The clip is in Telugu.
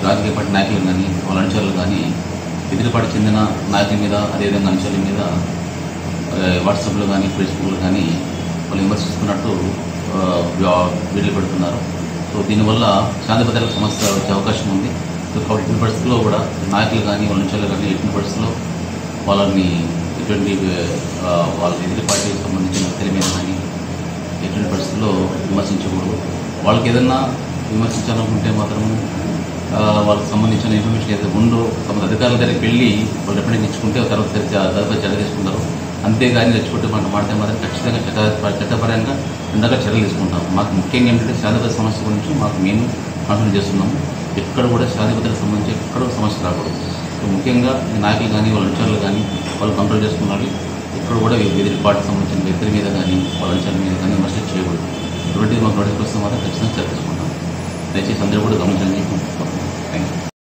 రాజకీయ పార్టీ నాయకులు కానీ వాళ్ళ అనుచరులు కానీ ఎదురు పార్టీ చెందిన నాయకుల మీద అదేవిధంగా అనుచరుల మీద వాట్సాప్లో కానీ ఫేస్బుక్లో కానీ వాళ్ళు విమర్శిస్తున్నట్టు వీడియోలు పెడుతున్నారు. సో దీనివల్ల శాంతి భద్రతలకు సమస్య వచ్చే అవకాశం ఉంది. సో కాబట్టి ఎటువంటి పరిస్థితుల్లో కూడా నాయకులు కానీ వాళ్ళ అనుచరులు కానీ ఎటువంటి పరిస్థితుల్లో వాళ్ళని ఎటువంటి వాళ్ళ ఎదురు పార్టీకి సంబంధించిన వ్యక్తుల మీద కానీ ఎటువంటి పరిస్థితుల్లో విమర్శించకూడదు. వాళ్ళకి ఏదన్నా విమర్శించాలనుకుంటే మాత్రం వాళ్ళకి సంబంధించిన ఇన్ఫర్మేషన్ ఏదైతే ఉందో తమ అధికారుల దగ్గరికి వెళ్ళి వాళ్ళు రిప్రజెంట్ ఇచ్చుకుంటే తర్వాత చర్య తీసుకుంటారు. అంతేగాని రెచ్చుకుంటే మనం మాడితే మాత్రం ఖచ్చితంగా చట్టపరంగా ఉండగా చర్యలు తీసుకుంటాం. మాకు ముఖ్యంగా ఏంటంటే శాంతి భద్రత సమస్య గురించి మేము కాన్సన్ట్రేట్ చేస్తున్నాము. ఎక్కడ కూడా శాంతి భద్రతకు సంబంధించి ఎక్కడ సమస్య రాకూడదు. సో ముఖ్యంగా నాయకులు కానీ వాళ్ళ అనుచరులు కానీ వాళ్ళు కంట్రోల్ చేసుకున్నాడు. ఎక్కడ కూడా ఎదురు పార్టీకి సంబంధించిన వ్యక్తుల మీద కానీ వాళ్ళ అనుచరుల మీద కానీ విమర్శ చేయకూడదు. ఇటువంటిది మాకు నోటీస్ వస్తే మాత్రం ఖచ్చితంగా చర్య తీసుకుంటాం. దయచేసి అందరూ కూడా గమనించండి. Thank you.